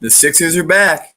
The Sixers are back.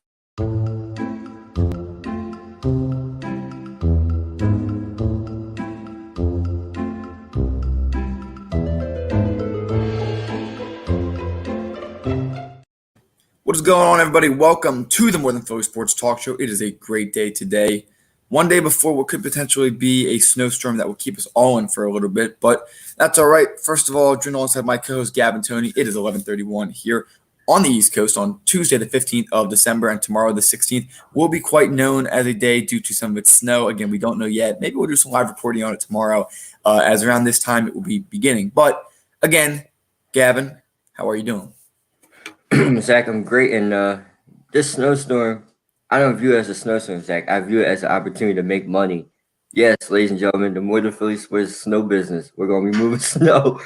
What is going on, everybody? Welcome to the More Than Philly Sports Talk Show. It is a great day today. One day before what could potentially be a snowstorm that will keep us all in for a little bit, but that's all right. First of all, joined alongside my co-host Gavin Tony. It is 11:31 here on the East Coast on Tuesday, the 15th of December, and tomorrow, the 16th, will be quite known as a day due to some of its snow. Again, we don't know yet. Maybe we'll do some live reporting on it tomorrow, as around this time it will be beginning. But again, Gavin, how are you doing? Zach, I'm great. And this snowstorm, I don't view it as a snowstorm, Zach. I view it as an opportunity to make money. Yes, ladies and gentlemen, the More Than Philly Sports snow business. We're going to be moving snow.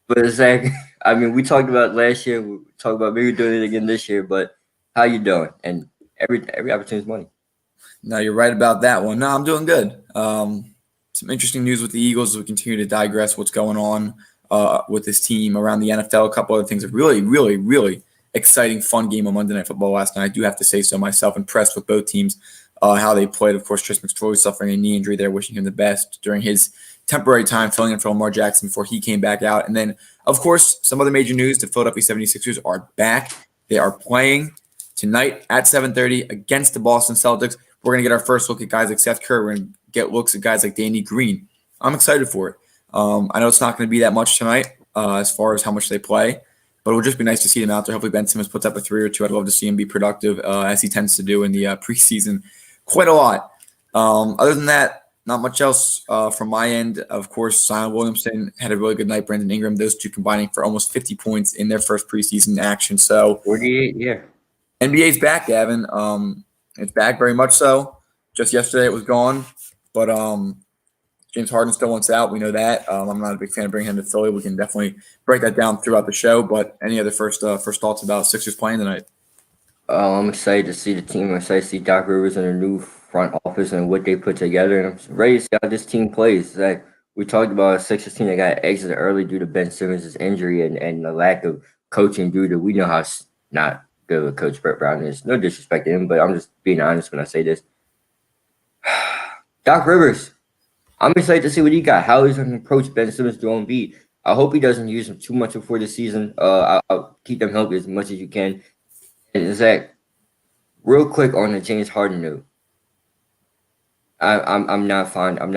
But Zach, I mean, we talked about it last year. We talked about maybe doing it again this year. But how you doing? And every opportunity is money. No, you're right about that one. No, I'm doing good. Some interesting news with the Eagles as we continue to digress what's going on with this team around the NFL. A couple other things. A really exciting, fun game on Monday Night Football last night. I do have to say so myself. Impressed with both teams, how they played. Of course, Tris McSorley suffering a knee injury there, wishing him the best during his temporary time filling in for Lamar Jackson before he came back out. And then, of course, some other major news. The Philadelphia 76ers are back. They are playing tonight at 7:30 against the Boston Celtics. We're going to get our first look at guys like Seth Curry. We're going to get looks at guys like Danny Green. I'm excited for it. I know it's not going to be that much tonight as far as how much they play, but it would just be nice to see them out there. Hopefully Ben Simmons puts up a 3 or 2. I'd love to see him be productive as he tends to do in the preseason quite a lot. Other than that, not much else from my end. Of course, Zion Williamson had a really good night. Brandon Ingram, those two combining for almost 50 points in their first preseason action. So 48, yeah. NBA's back, Gavin. It's back very much so. Just yesterday it was gone, but James Harden still wants out. We know that. I'm not a big fan of bringing him to Philly. We can definitely break that down throughout the show. But any other first thoughts about Sixers playing tonight? I'm excited to see the team. I'm excited to see Doc Rivers and their new front office and what they put together. And I'm ready to see how this team plays. Like we talked about a Sixers team that got exited early due to Ben Simmons' injury and the lack of coaching due to we know how not good of a coach Brett Brown is. No disrespect to him, but I'm just being honest when I say this. Doc Rivers, I'm excited to see what he got, how he's going to approach Ben Simmons throwing beat. I hope he doesn't use him too much before the season. I'll keep them healthy as much as you can. And Zach, real quick on the James Harden note. I'm not fond of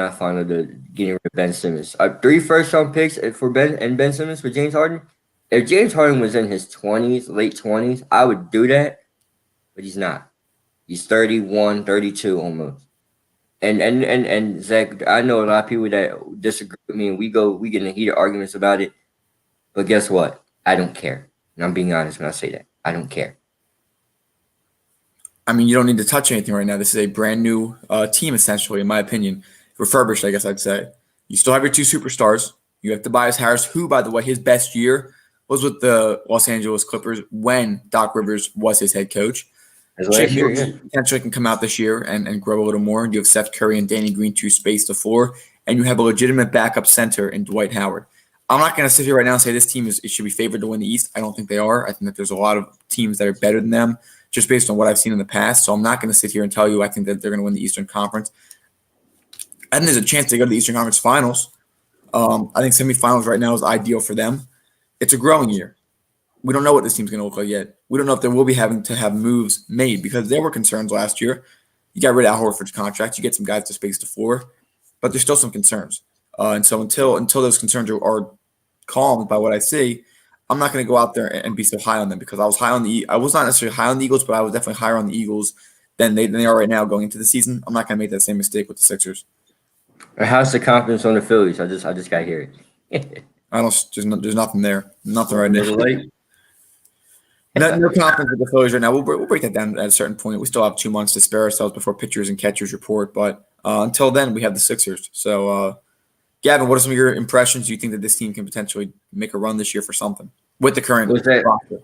the getting rid of Ben Simmons. 3 first-round picks for Ben Simmons for James Harden. If James Harden was in his 20s, late 20s, I would do that, but he's not. He's 31, 32 almost. And Zach, I know a lot of people that disagree with me, and we get in heated arguments about it. But guess what? I don't care. And I'm being honest when I say that. I don't care. I mean, you don't need to touch anything right now. This is a brand new team, essentially, in my opinion. Refurbished, I guess I'd say. You still have your 2 superstars. You have Tobias Harris, who, by the way, his best year was with the Los Angeles Clippers when Doc Rivers was his head coach. Potentially can come out this year and grow a little more. You have Seth Curry and Danny Green to space the floor, and you have a legitimate backup center in Dwight Howard. I'm not going to sit here right now and say this team should be favored to win the East. I don't think they are. I think that there's a lot of teams that are better than them just based on what I've seen in the past. So I'm not going to sit here and tell you I think that they're going to win the Eastern Conference. I think there's a chance they go to the Eastern Conference Finals. I think semifinals right now is ideal for them. It's a growing year. We don't know what this team's going to look like yet. We don't know if they will be having to have moves made because there were concerns last year. You got rid of Al Horford's contract. You get some guys to space the floor, but there's still some concerns. And so until those concerns are calmed by what I see, I'm not going to go out there and be so high on them because I was not necessarily high on the Eagles, but I was definitely higher on the Eagles than they are right now going into the season. I'm not going to make that same mistake with the Sixers. How's the confidence on the Phillies? I just got to hear it. There's nothing there. Nothing right now. No confidence with the Phillies right now. We'll break that down at a certain point. We still have 2 months to spare ourselves before pitchers and catchers report, but until then, we have the Sixers. So, Gavin, what are some of your impressions? Do you think that this team can potentially make a run this year for something with the current roster?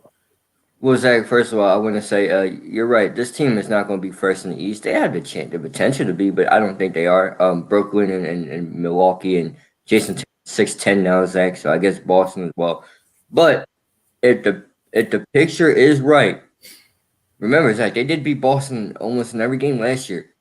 Well, Zach, first of all, I want to say you're right. This team is not going to be first in the East. They have the potential to be, but I don't think they are. Brooklyn and Milwaukee and Jason 6'10" now, Zach. So I guess Boston as well. But if the picture is right, remember, Zach, they did beat Boston almost in every game last year.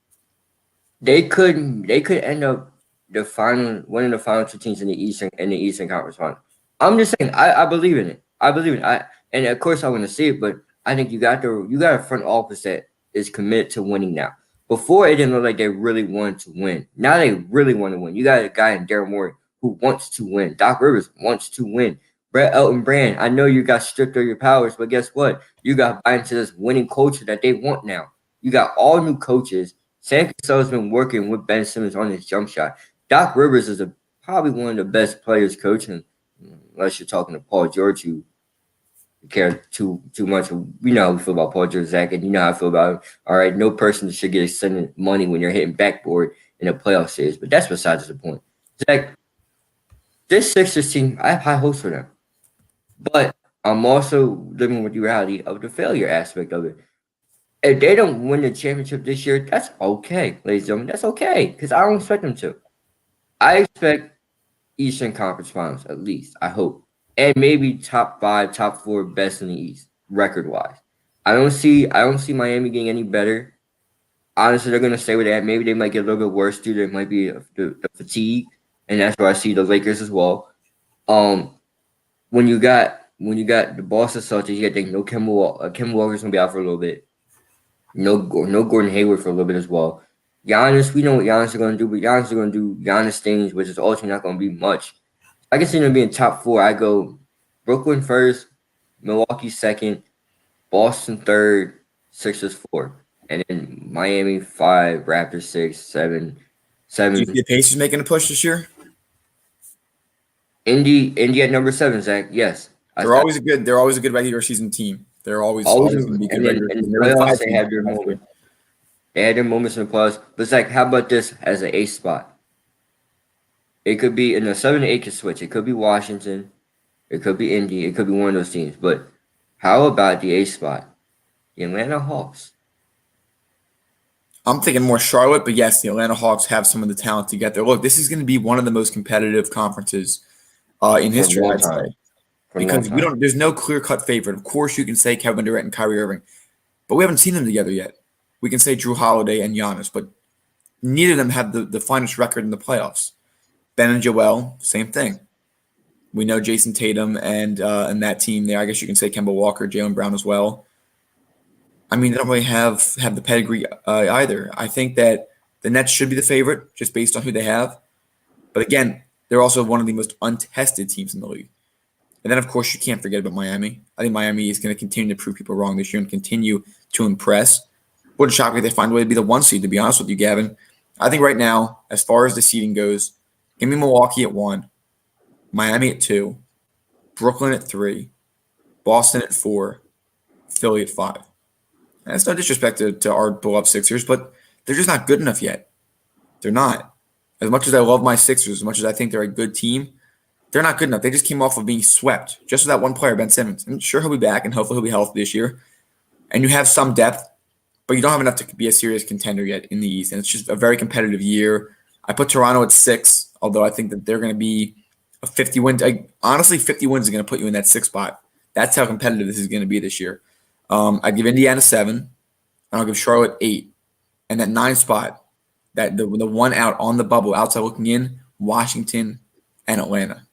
They could end up winning the final two teams in the Eastern Conference final. I'm just saying, I believe in it. I believe in it. And of course I want to see it, but I think you got a front office that is committed to winning now. Before it didn't look like they really wanted to win. Now they really want to win. You got a guy in Daryl Morey who wants to win. Doc Rivers wants to win. Brett Elton Brand, I know you got stripped of your powers, but guess what? You got buy into this winning culture that they want now. You got all new coaches. Sam Cassell's been working with Ben Simmons on his jump shot. Doc Rivers is probably one of the best players coaching, unless you're talking to Paul George, who care too much. We know how we feel about Paul George, Zach, and you know how I feel about him. All right, no person should get extended money when you're hitting backboard in a playoff series, but that's besides the point. Zach, this Sixers team, I have high hopes for them, but I'm also living with the reality of the failure aspect of it. If they don't win the championship this year, that's okay, ladies and gentlemen. That's okay, because I don't expect them to. I expect Eastern Conference Finals at least. I hope, and maybe top 5, top 4 best in the East record wise. I don't see Miami getting any better. Honestly, they're gonna stay with that. Maybe they might get a little bit worse due to it might be the fatigue, and that's where I see the Lakers as well. When you got the Boston Celtics, you got to think no Kemba Walker's gonna be out for a little bit. No Gordon Hayward for a little bit as well. Giannis, we know what Giannis is going to do, but Giannis is going to do Giannis things, which is ultimately not going to be much. I can see them being top 4. I go Brooklyn first, Milwaukee second, Boston third, Sixers 4, and then Miami 5, Raptors 6, 7. Do you see the Pacers making a push this year? Indy at number 7, Zach. Yes, They're always a good regular season team. They're always going to be good regular season. season. In the playoffs, they have their moments. They had their moments in the playoffs. But Zach, how about this as an 8 spot? It could be in the 7 to 8 can switch. It could be Washington. It could be Indy. It could be one of those teams. But how about the 8 spot? The Atlanta Hawks. I'm thinking more Charlotte, but yes, the Atlanta Hawks have some of the talent to get there. Look, this is going to be one of the most competitive conferences in history, I'd say. Because there's no clear-cut favorite. Of course, you can say Kevin Durant and Kyrie Irving, but we haven't seen them together yet. We can say Drew Holiday and Giannis, but neither of them have the finest record in the playoffs. Ben and Joel, same thing. We know Jason Tatum and that team there. I guess you can say Kemba Walker, Jaylen Brown as well. I mean, they don't really have the pedigree either. I think that the Nets should be the favorite just based on who they have. But again, they're also one of the most untested teams in the league. And then, of course, you can't forget about Miami. I think Miami is going to continue to prove people wrong this year and continue to impress. Wouldn't shock me if they find a way to be the 1 seed, to be honest with you, Gavin. I think right now, as far as the seeding goes, give me Milwaukee at 1, Miami at 2, Brooklyn at 3, Boston at 4, Philly at 5. And that's no disrespect to our beloved Sixers, but they're just not good enough yet. They're not. As much as I love my Sixers, as much as I think they're a good team, they're not good enough. They just came off of being swept just with that one player, Ben Simmons. I'm sure he'll be back, and hopefully he'll be healthy this year. And you have some depth, but you don't have enough to be a serious contender yet in the East. And it's just a very competitive year. I put Toronto at 6, although I think that they're going to be a 50 wins. Honestly, 50 wins is going to put you in that 6th spot. That's how competitive this is going to be this year. I give Indiana 7, and I'll give Charlotte 8. And that 9 spot, that the one out on the bubble, outside looking in, Washington and Atlanta.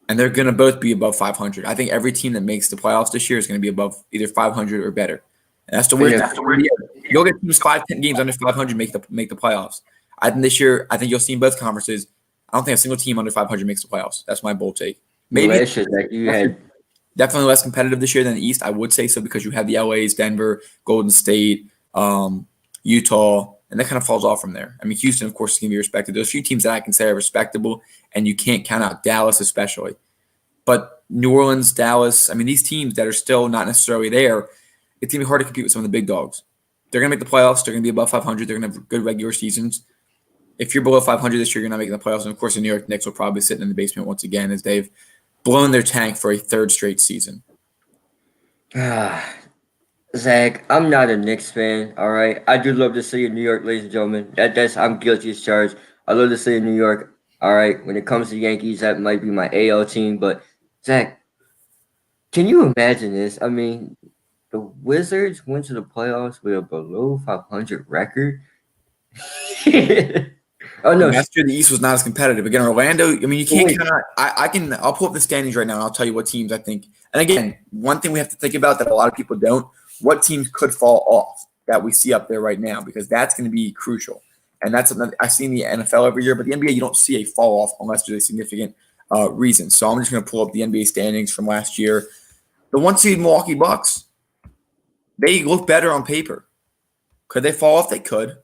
And they're going to both be above 500. I think every team that makes the playoffs this year is going to be above either 500 or better. And that's the weird thing. You'll get teams 5-10 games under 500 make the playoffs. I think this year, you'll see in both conferences. I don't think a single team under 500 makes the playoffs. That's my bold take. Maybe definitely less competitive this year than the East. I would say so because you have the LAs, Denver, Golden State, Utah, and that kind of falls off from there. I mean, Houston, of course, is going to be respected. There's a few teams that I can say are respectable, and you can't count out Dallas especially. But New Orleans, Dallas, I mean, these teams that are still not necessarily there, it's going to be hard to compete with some of the big dogs. They're going to make the playoffs. They're going to be above 500. They're going to have good regular seasons. If you're below 500 this year, you're not making the playoffs. And, of course, the New York Knicks will probably be sitting in the basement once again as they've blown their tank for a 3rd straight season. Zach, I'm not a Knicks fan, all right? I do love the city of New York, ladies and gentlemen. I'm guilty as charged. I love the city of New York, all right? When it comes to Yankees, that might be my AL team. But, Zach, can you imagine this? I mean, The Wizards went to the playoffs with a below 500 record. Oh no! Last year the East was not as competitive. Again, Orlando. I mean, you can't Wait, count out. I'll pull up the standings right now, and I'll tell you what teams I think. And again, one thing we have to think about that a lot of people don't: what teams could fall off that we see up there right now, because that's going to be crucial. And that's another I see in the NFL every year, but the NBA you don't see a fall off unless there's a significant reason. So I'm just going to pull up the NBA standings from last year. The 1 seed Milwaukee Bucks, they look better on paper. Could they fall off? They could,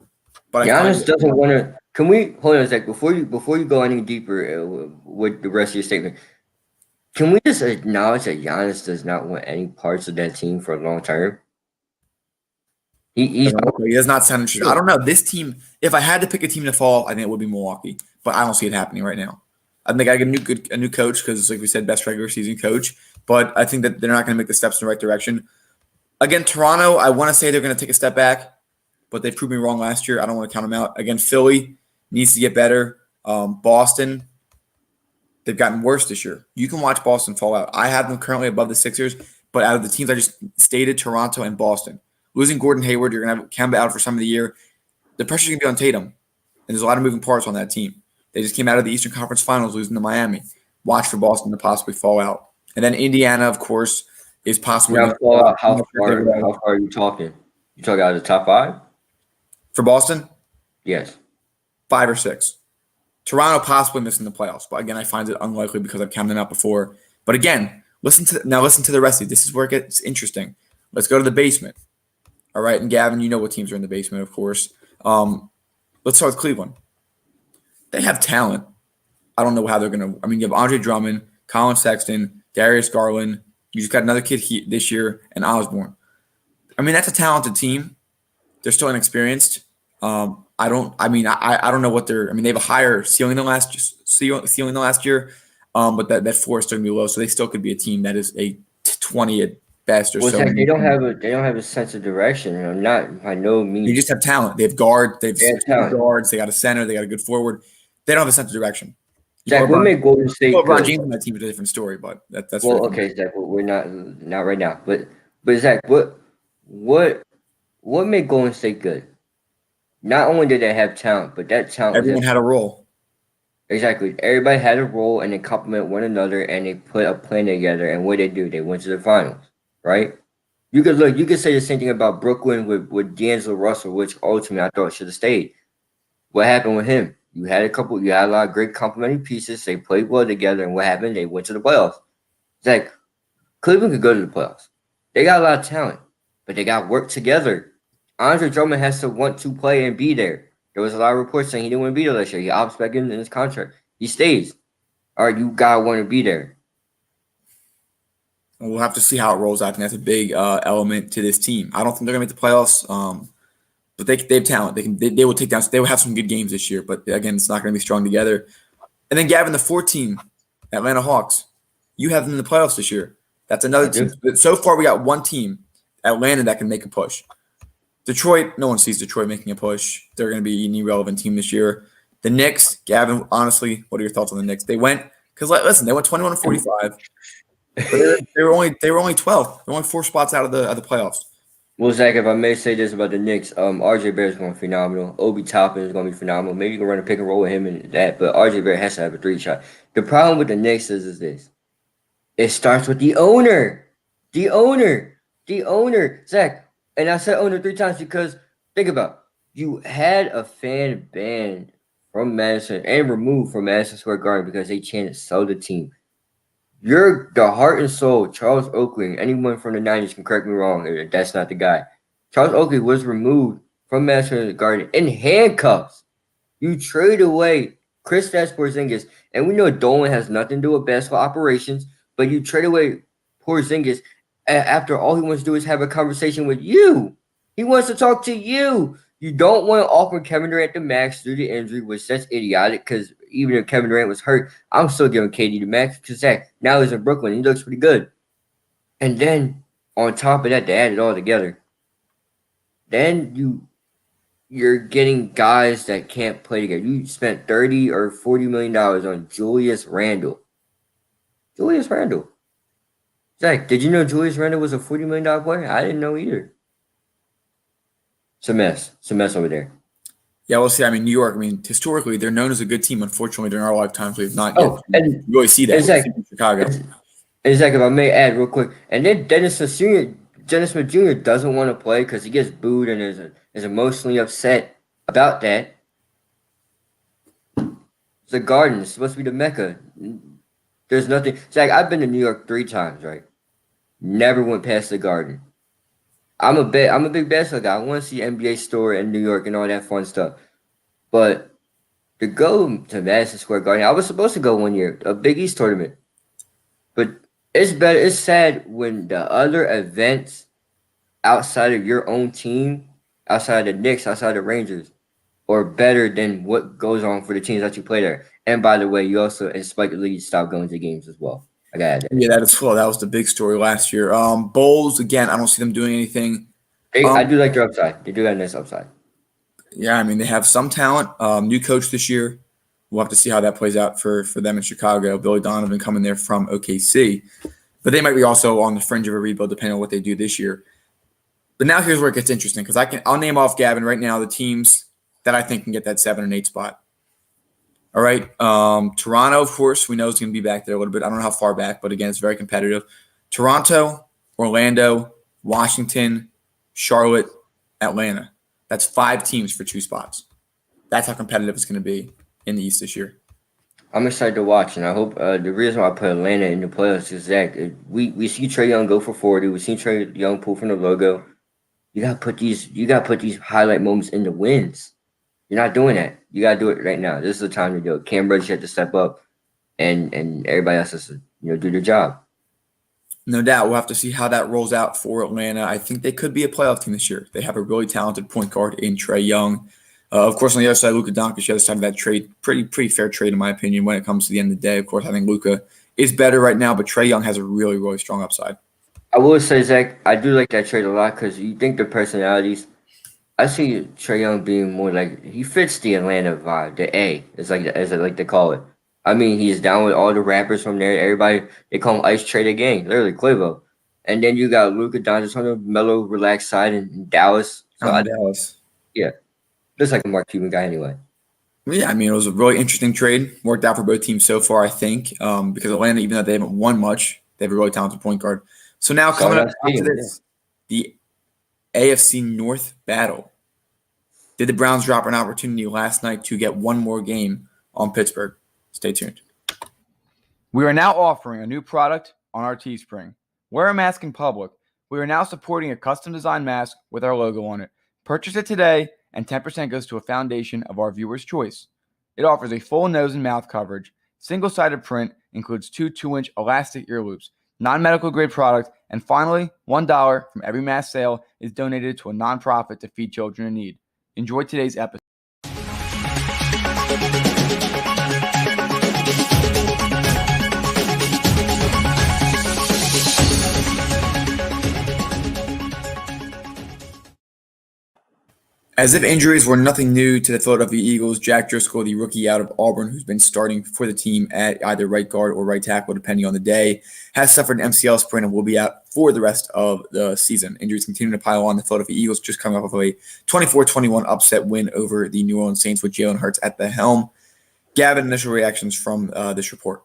but I find Giannis doesn't want to. Can we hold on a sec before you go any deeper with the rest of your statement? Can we just acknowledge that Giannis does not want any parts of that team for a long term? He's He does not sound interested. I don't know. This team, if I had to pick a team to fall, I think it would be Milwaukee. But I don't see it happening right now. I think I get a new coach because, like we said, best regular season coach. But I think that they're not going to make the steps in the right direction. Again, Toronto, I want to say they're going to take a step back, but they proved me wrong last year. I don't want to count them out. Again, Philly needs to get better. Boston, they've gotten worse this year. You can watch Boston fall out. I have them currently above the Sixers, but out of the teams I just stated, Toronto and Boston. Losing Gordon Hayward, you're going to have Kemba out for some of the year. The pressure's going to be on Tatum, and there's a lot of moving parts on that team. They just came out of the Eastern Conference Finals losing to Miami. Watch for Boston to possibly fall out. And then Indiana, of course, is possibly now fall out. How far are you talking? You talking out of the top 5? For Boston? Yes. 5 or 6. Toronto possibly missing the playoffs, but again, I find it unlikely because I've counted them out before. But again, listen to the rest of it. This is where it gets interesting. Let's go to the basement. All right, and Gavin, you know what teams are in the basement, of course. Let's start with Cleveland. They have talent. I don't know how they're going to – I mean, you have Andre Drummond, Colin Sexton, Darius Garland. You just got another kid this year, and Osborne. I mean, that's a talented team. They're still inexperienced. I don't know what they're – I mean, they have a higher ceiling than last year, but that floor is still going to be low, so they still could be a team that is a 20 at best or so. They don't have a sense of direction. Not by no means. They just have talent. They have guard. They have guards. They got a center. They got a good forward. They don't have a sense of direction. Zach, what made Golden State? LeBron James on that team is a different story, but that's well. Okay, Zach, we're not right now. But Zach, what made Golden State good? Not only did they have talent, but that talent. Everyone had a role. Exactly. Everybody had a role, and they complement one another, and they put a plan together. And what they do, they went to the finals, right? You could say the same thing about Brooklyn with D'Angelo Russell, which ultimately I thought should have stayed. What happened with him? You had a lot of great complementary pieces. They played well together, and what happened? They went to the playoffs. It's like Cleveland could go to the playoffs. They got a lot of talent, but they got to work together. Andre Drummond has to want to play and be there. There was a lot of reports saying he didn't want to be there last year. He opts back in his contract. He stays. All right, you got to want to be there. We'll have to see how it rolls out. I think that's a big element to this team. I don't think they're going to make the playoffs, but they have talent. They will take down. They will have some good games this year, but again, it's not going to be strong together. And then Gavin, the 14, Atlanta Hawks. You have them in the playoffs this year. That's another team. So far, we got one team, Atlanta, that can make a push. Detroit, no one sees Detroit making a push. They're going to be an irrelevant team this year. The Knicks, Gavin, honestly, what are your thoughts on the Knicks? They went 21-45. But they were only 12th. They're only 4 spots out of the playoffs. Well, Zach, if I may say this about the Knicks, RJ Barrett's going to be phenomenal. Obi Toppin is going to be phenomenal. Maybe you can run a pick and roll with him and that, but RJ Barrett has to have a 3 shot. The problem with the Knicks is this. It starts with the owner. The owner. Zach, and I said owner 3 times because think about it. You had a fan banned from Madison and removed from Madison Square Garden because they chanted "sell the team." You're the heart and soul, Charles Oakley. Anyone from the 90s can correct me wrong. That's not the guy. Charles Oakley was removed from Madison Square Garden in handcuffs. You trade away Kristaps Porzingis, and we know Dolan has nothing to do with basketball operations, but you trade away Porzingis after all he wants to do is have a conversation with you. He wants to talk to you. You don't want to offer Kevin Durant the max due to injury, which that's idiotic because even if Kevin Durant was hurt, I'm still giving KD the max because Zach, now he's in Brooklyn. He looks pretty good. And then on top of that, to add it all together, then you're getting guys that can't play together. You spent $30 or $40 million on Julius Randle. Zach, did you know Julius Randle was a $40 million player? I didn't know either. It's a mess. It's a mess over there. Yeah, we'll see. I mean, New York, I mean, historically, they're known as a good team. Unfortunately, during our lifetimes, we've not yet Oh, and really see that. Zach, In Chicago. Zach, if I may add real quick, and then Dennis Smith Jr. doesn't want to play because he gets booed and is emotionally upset about that. It's the Garden. It's supposed to be the Mecca. There's nothing. Zach, I've been to New York 3 times, right? Never went past the Garden. I'm a big basketball guy. I want to see NBA store in New York and all that fun stuff. But to go to Madison Square Garden, I was supposed to go one year, a Big East tournament. But it's better. It's sad when the other events outside of your own team, outside of the Knicks, outside of the Rangers, are better than what goes on for the teams that you play there. And by the way, you also expect the league to stop going to games as well. I got that. Yeah, that is cool. That was the big story last year. Bulls, again, I don't see them doing anything. I do like their upside. They do have a nice upside. Yeah, I mean, they have some talent. New coach this year. We'll have to see how that plays out for them in Chicago. Billy Donovan coming there from OKC. But they might be also on the fringe of a rebuild depending on what they do this year. But now here's where it gets interesting because I'll name off, Gavin, right now the teams that I think can get that 7 and 8 spot. All right. Toronto, of course, we know is going to be back there a little bit. I don't know how far back, but again, it's very competitive. Toronto, Orlando, Washington, Charlotte, Atlanta. That's 5 teams for 2 spots. That's how competitive it's going to be in the East this year. I'm excited to watch, and I hope the reason why I put Atlanta in the playoffs is that we see Trae Young go for 40. We see Trae Young pull from the logo. You gotta put these highlight moments in the wins. You're not doing that. You gotta do it right now. This is the time to do it. Cam Reddish had to step up, and everybody else has to do their job. No doubt. We'll have to see how that rolls out for Atlanta. I think they could be a playoff team this year. They have a really talented point guard in Trae Young. Of course, on the other side, Luka Doncic, the other side of that trade, pretty fair trade in my opinion when it comes to the end of the day. Of course, I think Luka is better right now, but Trae Young has a really, really strong upside. I will say, Zach, I do like that trade a lot because you think the personalities. I see Trae Young being more like he fits the Atlanta vibe, the A, as I like to call it. I mean, he's down with all the rappers from there. Everybody they call him Ice Trader Gang, literally Quavo. And then you got Luka Doncic on the mellow, relaxed side in Dallas. So Dallas. Yeah, looks like a Mark Cuban guy anyway. Yeah, I mean, it was a really interesting trade. Worked out for both teams so far, I think, because Atlanta, even though they haven't won much, they have a really talented point guard. So now coming up to this, the AFC North battle. Did the Browns drop an opportunity last night to get one more game on Pittsburgh? Stay tuned. We are now offering a new product on our Teespring. Wear a mask in public. We are now supporting a custom designed mask with our logo on it. Purchase it today, and 10% goes to a foundation of our viewers' choice. It offers a full nose and mouth coverage, single-sided print, includes 2 2-inch elastic ear loops, non-medical grade product, and finally, $1 from every mask sale is donated to a nonprofit to feed children in need. Enjoy today's episode. As if injuries were nothing new to the Philadelphia Eagles, Jack Driscoll, the rookie out of Auburn, who's been starting for the team at either right guard or right tackle, depending on the day, has suffered an MCL sprain and will be out for the rest of the season. Injuries continue to pile on. The Philadelphia Eagles just coming off of a 24-21 upset win over the New Orleans Saints with Jalen Hurts at the helm. Gavin, initial reactions from this report.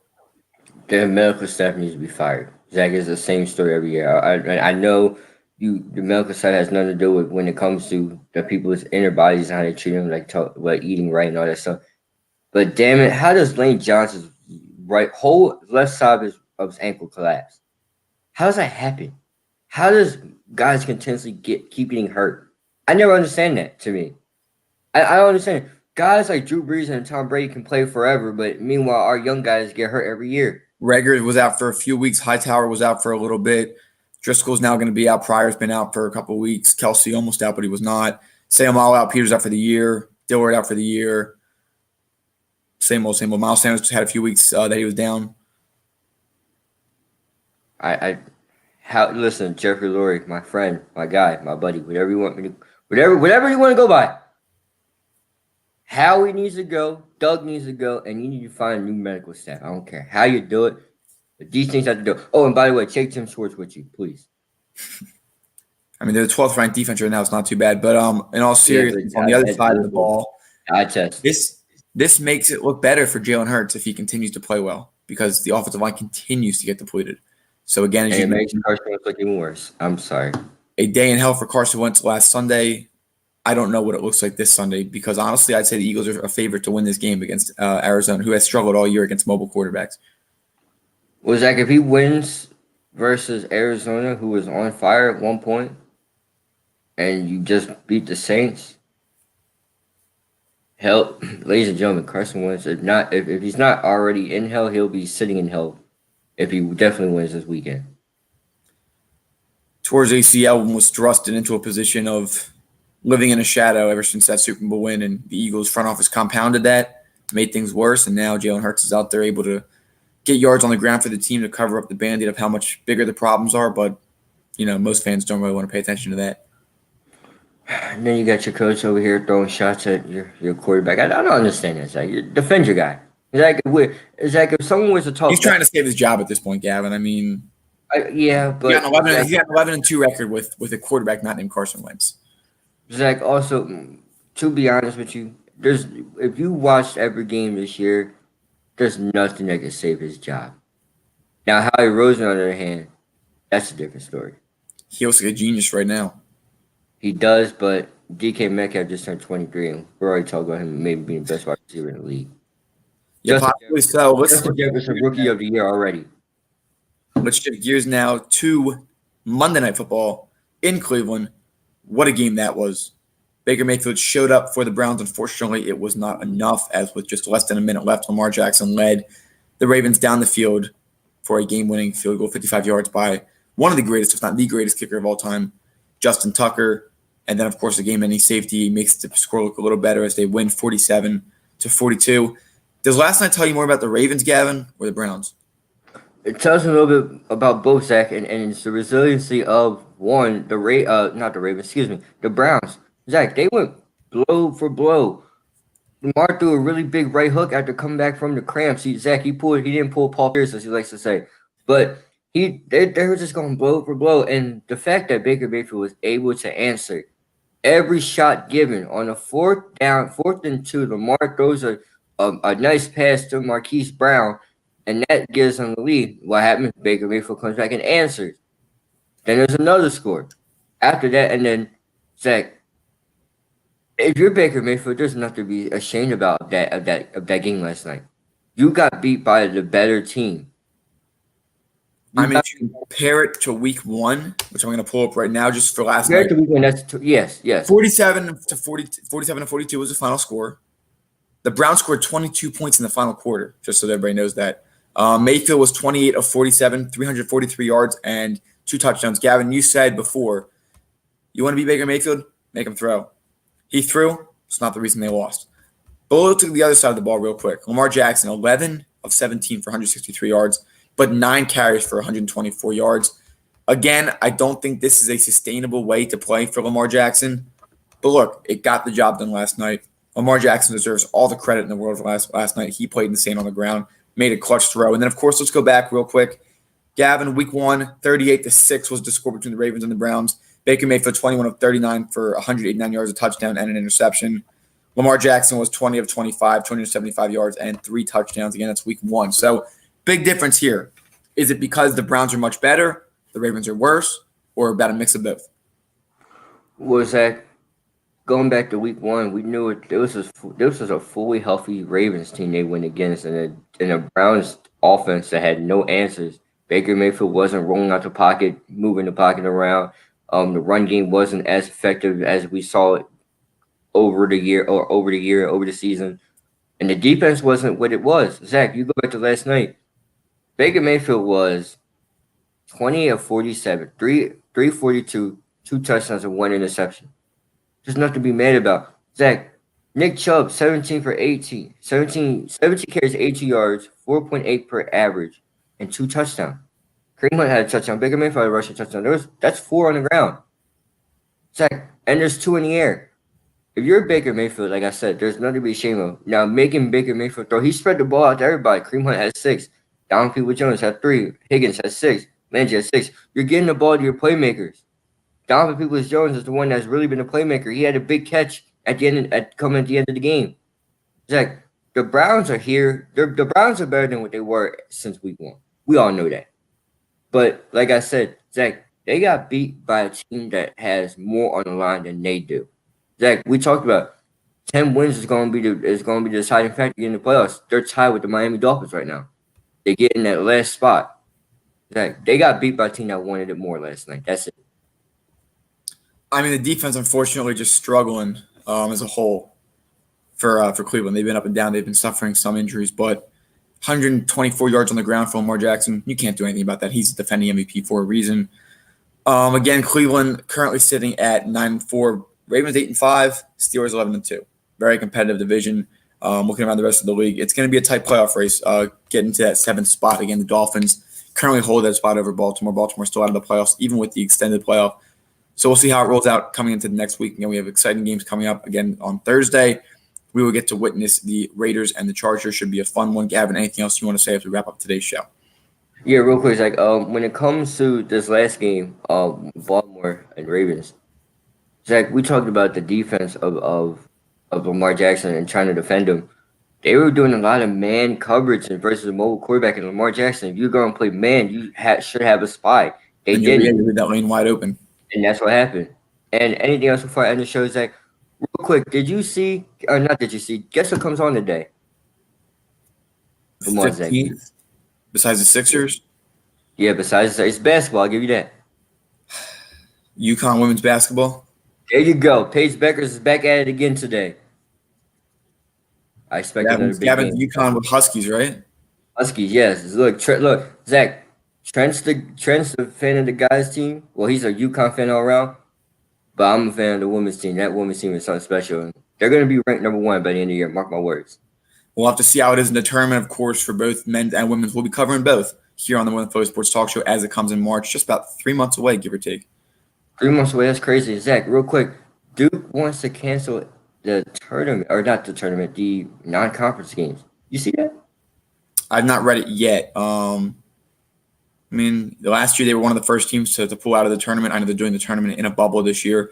The medical staff needs to be fired. Zach, is the same story every year. I know the medical side has nothing to do with when it comes to the people's inner bodies and how they treat them, like eating right and all that stuff. But damn it, how does Lane Johnson's whole left side of his ankle collapse? How does that happen? How does guys continuously keep getting hurt? I never understand that. To me, I don't understand. Guys like Drew Brees and Tom Brady can play forever, but meanwhile, our young guys get hurt every year. Rager was out for a few weeks. Hightower was out for a little bit. Driscoll's now going to be out. Pryor's been out for a couple of weeks. Kelsey almost out, but he was not. Sam all out. Peters out for the year. Dillard out for the year. Same old. Miles Sanders just had a few weeks that he was down. Listen, Jeffrey Lurie, my friend, my guy, my buddy, whatever you want to go by. Howie needs to go, Doug needs to go, and you need to find a new medical staff. I don't care how you do it, These things have to do. Oh, and by the way, take Tim Schwartz with you, please. I mean, they're the 12th ranked defense right now. It's not too bad. But in all Yeah, seriousness, but on the other side of the ball, I test. this makes it look better for Jalen Hurts if he continues to play well because the offensive line continues to get depleted. So again, as And you it makes mentioned, Carson Wentz look even worse. I'm sorry. a day in hell for Carson Wentz last Sunday. I don't know what it looks like this Sunday because honestly, I'd say the Eagles are a favorite to win this game against Arizona, who has struggled all year against mobile quarterbacks. Well, Zach, if he wins versus Arizona, who was on fire at one point, and you just beat the Saints, hell, ladies and gentlemen, Carson Wentz, if he's not already in hell, he'll be sitting in hell if he definitely wins this weekend. Towards ACL was thrusted into a position of living in a shadow ever since that Super Bowl win, and the Eagles front office compounded that, made things worse, and now Jalen Hurts is out there able to get yards on the ground for the team to cover up the Band-Aid of how much bigger the problems are, but most fans don't really want to pay attention to that. And then you got your coach over here throwing shots at your quarterback. I don't understand that, Zach. You defend your guy. Zach, if someone was to talk, He's trying to save his job at this point, Gavin. I mean, yeah, but he's got an 11-2 record with a quarterback not named Carson Wentz. Zach, also, to be honest with you, if you watched every game this year, there's nothing that can save his job. Now, Howie Roseman, on the other hand, that's a different story. He looks like a genius right now. He does, but DK Metcalf just turned 23, and we're already talking about him maybe being the best wide receiver in the league. Yeah, possibly so. Justin Jefferson, rookie of the year already. Let's shift gears now to Monday Night Football in Cleveland. What a game that was. Baker Mayfield showed up for the Browns. Unfortunately, it was not enough, as with just less than a minute left, Lamar Jackson led the Ravens down the field for a game-winning field goal, 55 yards by one of the greatest, if not the greatest kicker of all time, Justin Tucker. And then, of course, the game-ending safety makes the score look a little better as they win 47-42. Does last night tell you more about the Ravens, Gavin, or the Browns? It tells a little bit about both, Zach, and it's the resiliency of one, the Browns. Zach, they went blow for blow. Lamar threw a really big right hook after coming back from the cramps. He didn't pull Paul Pierce, as he likes to say. But they were just going blow for blow. And the fact that Baker Mayfield was able to answer every shot given on a fourth and 2, Lamar throws a nice pass to Marquise Brown, and that gives them the lead. What happens? Baker Mayfield comes back and answers. Then there's another score. After that, and then, Zach, if you're Baker Mayfield, there's nothing to be ashamed about that game last night. You got beat by the better team. If you compare it to week 1, which I'm going to pull up right now just for last night. Yes. 47-42 was the final score. The Browns scored 22 points in the final quarter, just so everybody knows that. Mayfield was 28 of 47, 343 yards, and 2 touchdowns. Gavin, you said before, you want to be Baker Mayfield? Make him throw. He threw. It's not the reason they lost. But we'll look to the other side of the ball real quick. Lamar Jackson, 11 of 17 for 163 yards, but 9 carries for 124 yards. Again, I don't think this is a sustainable way to play for Lamar Jackson. But look, it got the job done last night. Lamar Jackson deserves all the credit in the world for last night. He played insane on the ground, made a clutch throw. And then, of course, let's go back real quick. Gavin, week 1, 38-6 was the score between the Ravens and the Browns. Baker Mayfield, 21 of 39 for 189 yards, a touchdown, and an interception. Lamar Jackson was 20 of 25, 275 yards, and 3 touchdowns. Again, that's week 1. So, big difference here. Is it because the Browns are much better, the Ravens are worse, or about a mix of both? Was that going back to week 1? We knew it. This was a fully healthy Ravens team they went against, and a Browns offense that had no answers. Baker Mayfield wasn't rolling out the pocket, moving the pocket around. The run game wasn't as effective as we saw it over the season. And the defense wasn't what it was. Zach, you go back to last night. Baker Mayfield was 20 of 47, 342, 2 touchdowns and 1 interception. There's nothing to be mad about. Zach, Nick Chubb, 17 for 18. 17 carries, 80 yards, 4.8 per average, and 2 touchdowns. Kareem Hunt had a touchdown. Baker Mayfield had a rushing touchdown. That's 4 on the ground. Zach, and there's 2 in the air. If you're Baker Mayfield, like I said, there's nothing to be ashamed of. Now, making Baker Mayfield throw, he spread the ball out to everybody. Kareem Hunt had 6. Donovan Peoples-Jones had 3. Higgins had 6. Landry had 6. You're getting the ball to your playmakers. Donovan Peoples-Jones is the one that's really been a playmaker. He had a big catch at the end, coming at the end of the game. Zach, the Browns are here. The Browns are better than what they were since week 1. We all know that. But like I said, Zach, they got beat by a team that has more on the line than they do. Zach, we talked about 10 wins is going to be the deciding factor in the playoffs. They're tied with the Miami Dolphins right now. They get in that last spot. Zach, they got beat by a team that wanted it more last night. That's it. I mean, the defense, unfortunately, just struggling as a whole for Cleveland. They've been up and down. They've been suffering some injuries, but 124 yards on the ground for Lamar Jackson. You can't do anything about that. He's the defending MVP for a reason. Again, Cleveland currently sitting at 9-4. Ravens 8-5. Steelers 11-2. Very competitive division. Looking around the rest of the league, it's going to be a tight playoff race. Getting to that 7th spot again. The Dolphins currently hold that spot over Baltimore. Baltimore's still out of the playoffs, even with the extended playoff. So we'll see how it rolls out coming into the next week. Again, we have exciting games coming up again on Thursday. We will get to witness the Raiders and the Chargers. Should be a fun one. Gavin, anything else you want to say as we wrap up today's show? Yeah, real quick, Zach. When it comes to this last game, Baltimore and Ravens, Zach, we talked about the defense of Lamar Jackson and trying to defend him. They were doing a lot of man coverage versus a mobile quarterback, and Lamar Jackson. If you're going to play man, you should have a spy. They didn't. You leave that lane wide open. And that's what happened. And anything else before I end the show, Zach? Real quick, did you see, or not did you see, guess what comes on today? Come on, Zach. Besides the Sixers? Yeah, besides, it's basketball. I'll give you that. UConn women's basketball? There you go. Paige Beckers is back at it again today. I expect another big Gavin's game. UConn with Huskies, right? Huskies, yes. Look, Zach. Trent's the fan of the guys' team. Well, he's a UConn fan all around, but I'm a fan of the women's team. That women's team is something special. They're going to be ranked number 1 by the end of the year. Mark my words. We'll have to see how it is in the tournament, of course, for both men's and women's. We'll be covering both here on the Women Flow Sports Talk Show as it comes in March, just about 3 months away, give or take. 3 months away, that's crazy. Zach, real quick, Duke wants to cancel the tournament, or not the tournament, the non-conference games. You see that? I've not read it yet. I mean, the last year they were one of the first teams to pull out of the tournament. I know they're doing the tournament in a bubble this year.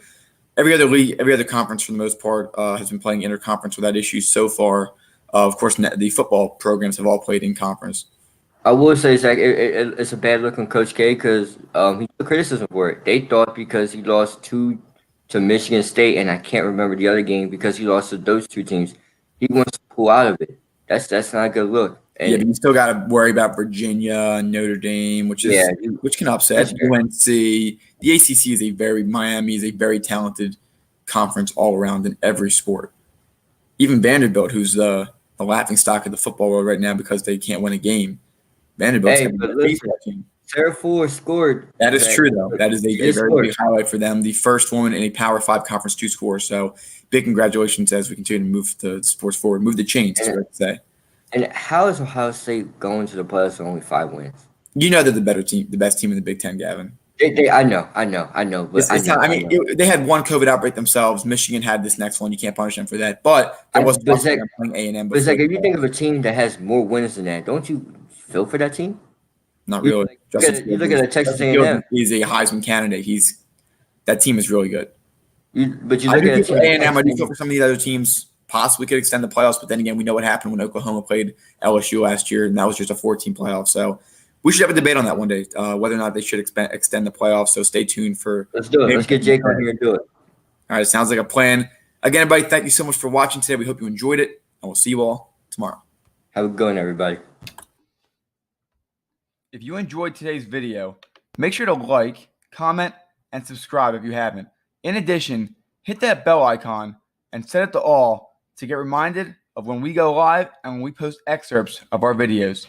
Every other league, every other conference for the most part has been playing interconference without issues so far. Of course, the football programs have all played in conference. I will say, Zach, it's a bad look on Coach K because he took criticism for it. They thought because he lost 2 to Michigan State, and I can't remember the other game because he lost to those 2 teams, he wants to pull out of it. That's not a good look. And but you still got to worry about Virginia and Notre Dame, which can upset UNC. The ACC is Miami is a very talented conference all around in every sport. Even Vanderbilt, who's the laughing stock of the football world right now because they can't win a game. Vanderbilt's team. Sarah Fuller scored. That is true, though. That is a very big highlight for them. The first woman in a Power 5 conference to score. So big congratulations as we continue to move the sports forward, move the chains, is what I'd say. And how is Ohio State going to the playoffs with only 5 wins? You know they're the better team, the best team in the Big Ten, Gavin. I know. But they had one COVID outbreak themselves. Michigan had this next one. You can't punish them for that. But there was playing A&M. But if you think of a team that has more wins than that, don't you feel for that team? Not really. You look at Texas A&M. He's a Heisman candidate. That team is really good. But you look at A&M. I do feel for some of these other teams possibly could extend the playoffs, but then again, we know what happened when Oklahoma played LSU last year, and that was just a 14 playoff. So we should have a debate on that one day, whether or not they should extend the playoffs. So stay tuned for. Let's do it. Let's get Jake on here and do it. All right, it sounds like a plan. Again, everybody, thank you so much for watching today. We hope you enjoyed it, and we'll see you all tomorrow. Have a good one, everybody. If you enjoyed today's video, make sure to like, comment, and subscribe if you haven't. In addition, hit that bell icon and set it to all to get reminded of when we go live and when we post excerpts of our videos.